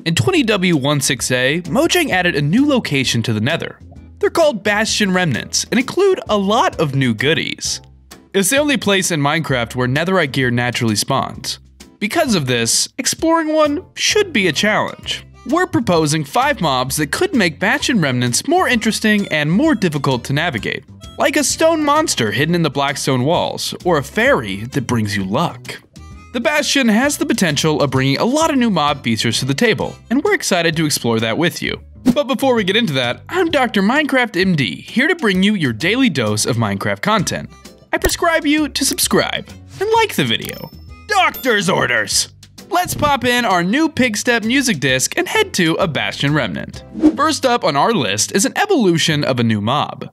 In 20W16A, Mojang added a new location to the Nether. They're called Bastion Remnants and include a lot of new goodies. It's the only place in Minecraft where netherite gear naturally spawns. Because of this, exploring one should be a challenge. We're proposing 5 mobs that could make Bastion Remnants more interesting and more difficult to navigate. Like a stone monster hidden in the blackstone walls, or a fairy that brings you luck. The Bastion has the potential of bringing a lot of new mob features to the table, and we're excited to explore that with you. But before we get into that, I'm Dr. Minecraft MD, here to bring you your daily dose of Minecraft content. I prescribe you to subscribe and like the video. Doctor's orders! Let's pop in our new Pigstep music disc and head to a Bastion Remnant. First up on our list is an evolution of a new mob.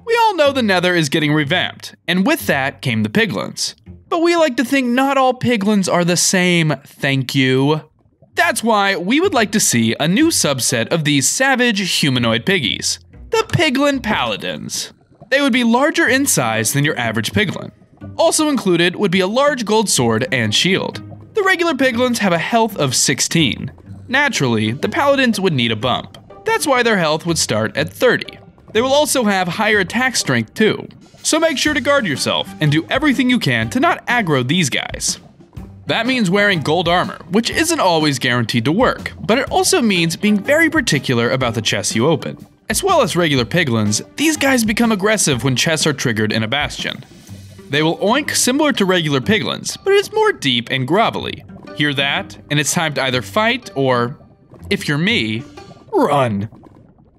We all know the Nether is getting revamped, and with that came the piglins. But we like to think not all piglins are the same, thank you. That's why we would like to see a new subset of these savage humanoid piggies, the Piggelin Paladins. They would be larger in size than your average piglin. Also included would be a large gold sword and shield. The regular piglins have a health of 16. Naturally, the paladins would need a bump. That's why their health would start at 30. They will also have higher attack strength too. So make sure to guard yourself and do everything you can to not aggro these guys. That means wearing gold armor, which isn't always guaranteed to work, but it also means being very particular about the chests you open. As well as regular piglins, these guys become aggressive when chests are triggered in a bastion. They will oink similar to regular piglins, but it's more deep and grovelly. Hear that? And it's time to either fight or, if you're me, run.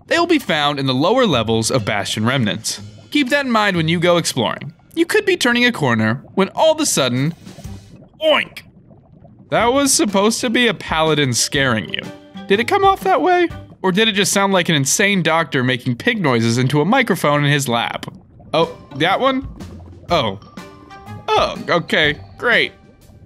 They will be found in the lower levels of Bastion Remnants. Keep that in mind when you go exploring. You could be turning a corner when all of a sudden, oink! That was supposed to be a paladin scaring you. Did it come off that way? Or did it just sound like an insane doctor making pig noises into a microphone in his lab? Oh, that one? Oh, okay, great.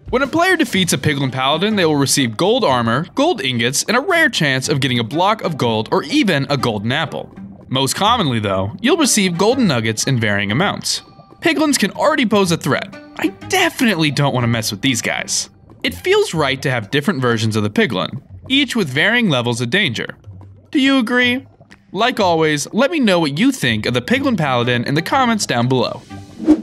When a player defeats a Piggelin Paladin, they will receive gold armor, gold ingots, and a rare chance of getting a block of gold or even a golden apple. Most commonly though, you'll receive golden nuggets in varying amounts. Piglins can already pose a threat. I definitely don't want to mess with these guys. It feels right to have different versions of the Piglin, each with varying levels of danger. Do you agree? Like always, let me know what you think of the Piggelin Paladin in the comments down below.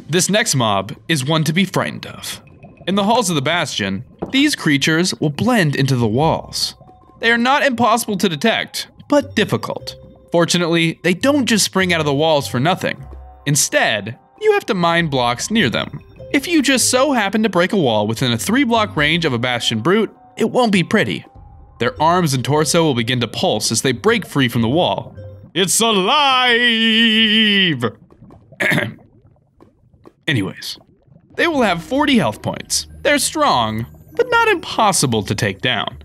This next mob is one to be frightened of. In the halls of the Bastion, these creatures will blend into the walls. They are not impossible to detect, but difficult. Fortunately, they don't just spring out of the walls for nothing. Instead, you have to mine blocks near them. If you just so happen to break a wall within a 3-block range of a Bastion Brute, it won't be pretty. Their arms and torso will begin to pulse as they break free from the wall. It's alive! Anyways, they will have 40 health points. They're strong, but not impossible to take down.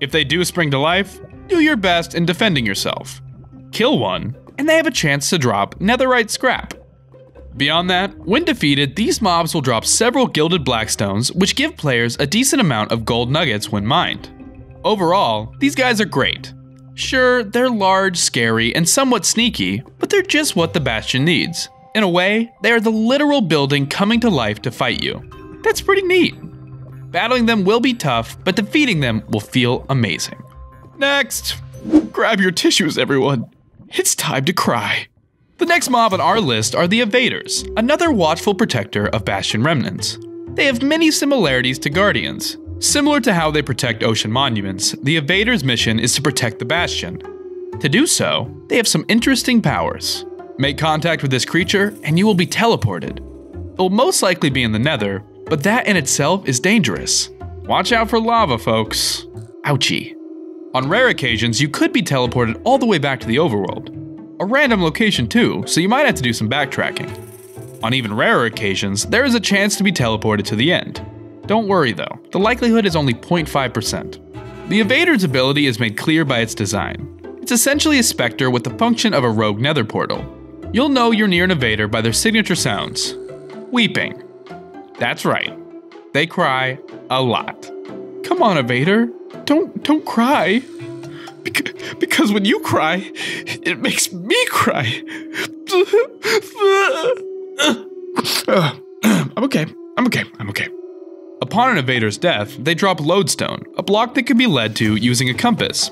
If they do spring to life, do your best in defending yourself. Kill one, and they have a chance to drop netherite scrap. Beyond that, when defeated, these mobs will drop several gilded blackstones, which give players a decent amount of gold nuggets when mined. Overall, these guys are great. Sure, they're large, scary, and somewhat sneaky, but they're just what the Bastion needs. In a way, they are the literal building coming to life to fight you. That's pretty neat. Battling them will be tough, but defeating them will feel amazing. Next! Grab your tissues, everyone. It's time to cry. The next mob on our list are the Evaders, another watchful protector of Bastion Remnants. They have many similarities to Guardians. Similar to how they protect ocean monuments, the Evaders' mission is to protect the Bastion. To do so, they have some interesting powers. Make contact with this creature, and you will be teleported. It will most likely be in the Nether, but that in itself is dangerous. Watch out for lava, folks. Ouchie. On rare occasions, you could be teleported all the way back to the overworld. A random location too, so you might have to do some backtracking. On even rarer occasions, there is a chance to be teleported to the end. Don't worry though, the likelihood is only 0.5%. The Evader's ability is made clear by its design. It's essentially a specter with the function of a rogue nether portal. You'll know you're near an Evader by their signature sounds. Weeping. That's right. They cry a lot. Come on, Evader. Don't cry. Because when you cry, it makes me cry. I'm okay. Upon an invader's death, they drop lodestone, a block that can be led to using a compass.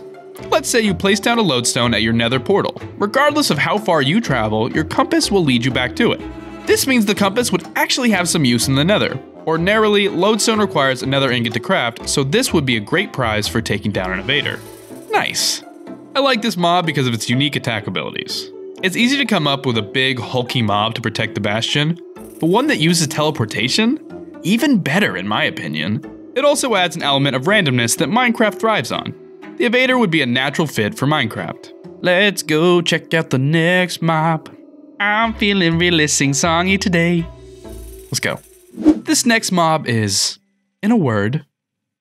Let's say you place down a lodestone at your nether portal. Regardless of how far you travel, your compass will lead you back to it. This means the compass would actually have some use in the nether. Ordinarily, lodestone requires a nether ingot to craft, so this would be a great prize for taking down an invader. Nice. I like this mob because of its unique attack abilities. It's easy to come up with a big, hulky mob to protect the Bastion, but one that uses teleportation? Even better in my opinion. It also adds an element of randomness that Minecraft thrives on. The Evader would be a natural fit for Minecraft. Let's go check out the next mob. I'm feeling really sing-songy today. Let's go. This next mob is, in a word,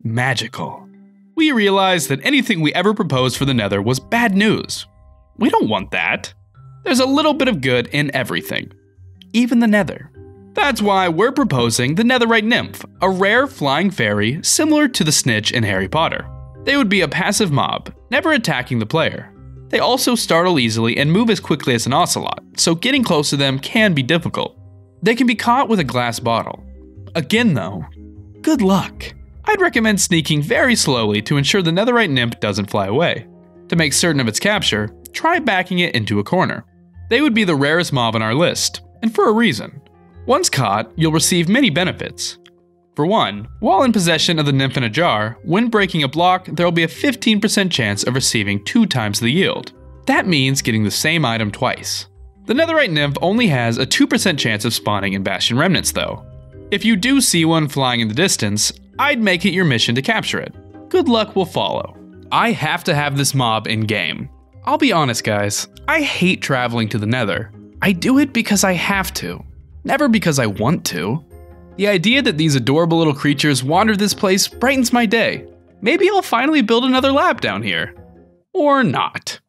magical. We realized that anything we ever proposed for the Nether was bad news. We don't want that. There's a little bit of good in everything, even the Nether. That's why we're proposing the Netherite Nymph, a rare flying fairy similar to the Snitch in Harry Potter. They would be a passive mob, never attacking the player. They also startle easily and move as quickly as an ocelot, so getting close to them can be difficult. They can be caught with a glass bottle. Again though, good luck. I'd recommend sneaking very slowly to ensure the Netherite Nymph doesn't fly away. To make certain of its capture, try backing it into a corner. They would be the rarest mob on our list, and for a reason. Once caught, you'll receive many benefits. For one, while in possession of the nymph in a jar, when breaking a block, there will be a 15% chance of receiving 2 times the yield. That means getting the same item twice. The Netherite Nymph only has a 2% chance of spawning in Bastion Remnants though. If you do see one flying in the distance, I'd make it your mission to capture it. Good luck will follow. I have to have this mob in game. I'll be honest guys, I hate traveling to the Nether. I do it because I have to, never because I want to. The idea that these adorable little creatures wander this place brightens my day. Maybe I'll finally build another lab down here. Or not.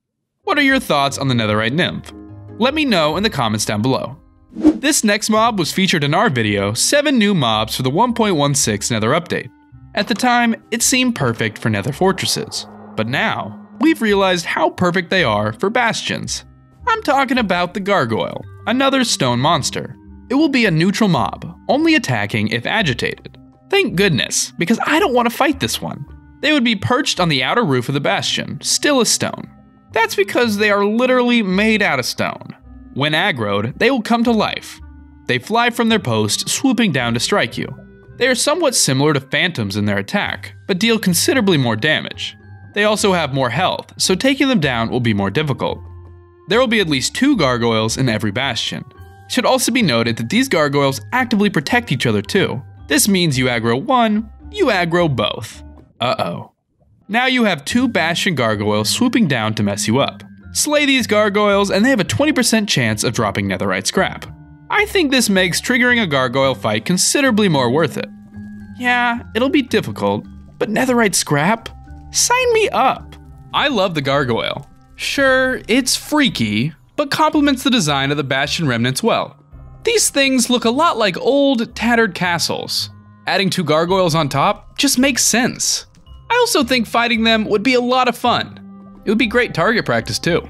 What are your thoughts on the Netherite Nymph? Let me know in the comments down below. This next mob was featured in our video, 7 new mobs for the 1.16 Nether update. At the time, it seemed perfect for Nether fortresses. But now, we've realized how perfect they are for bastions. I'm talking about the Gargoyle, another stone monster. It will be a neutral mob, only attacking if agitated. Thank goodness, because I don't want to fight this one. They would be perched on the outer roof of the bastion, still as stone. That's because they are literally made out of stone. When aggroed, they will come to life. They fly from their post, swooping down to strike you. They are somewhat similar to phantoms in their attack, but deal considerably more damage. They also have more health, so taking them down will be more difficult. There will be at least 2 gargoyles in every bastion. It should also be noted that these gargoyles actively protect each other too. This means you aggro one, you aggro both. Uh-oh. Now you have 2 bastion gargoyles swooping down to mess you up. Slay these gargoyles and they have a 20% chance of dropping netherite scrap. I think this makes triggering a gargoyle fight considerably more worth it. Yeah, it'll be difficult, but netherite scrap? Sign me up! I love the gargoyle. Sure, it's freaky, but complements the design of the Bastion Remnants well. These things look a lot like old, tattered castles. Adding 2 gargoyles on top just makes sense. I also think fighting them would be a lot of fun. It would be great target practice too.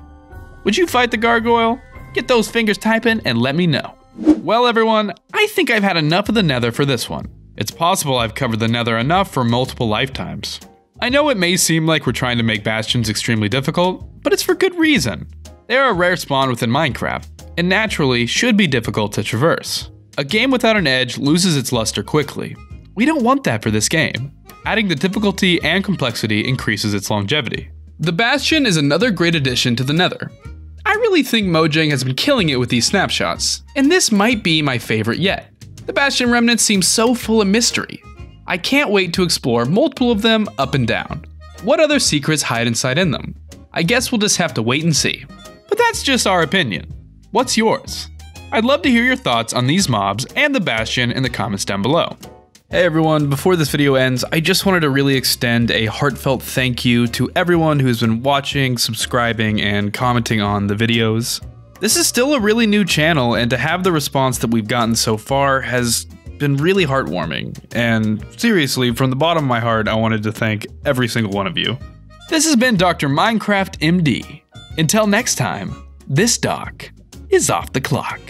Would you fight the gargoyle? Get those fingers typing and let me know. Well everyone, I think I've had enough of the Nether for this one. It's possible I've covered the Nether enough for multiple lifetimes. I know it may seem like we're trying to make bastions extremely difficult, but it's for good reason. They are a rare spawn within Minecraft, and naturally should be difficult to traverse. A game without an edge loses its luster quickly. We don't want that for this game. Adding the difficulty and complexity increases its longevity. The Bastion is another great addition to the Nether. I really think Mojang has been killing it with these snapshots, and this might be my favorite yet. The Bastion Remnants seem so full of mystery. I can't wait to explore multiple of them up and down. What other secrets hide inside in them? I guess we'll just have to wait and see. But that's just our opinion. What's yours? I'd love to hear your thoughts on these mobs and the Bastion in the comments down below. Hey everyone, before this video ends, I just wanted to really extend a heartfelt thank you to everyone who's been watching, subscribing, and commenting on the videos. This is still a really new channel, and to have the response that we've gotten so far has been really heartwarming. And seriously, from the bottom of my heart, I wanted to thank every single one of you. This has been Dr. Minecraft MD. Until next time, this doc is off the clock.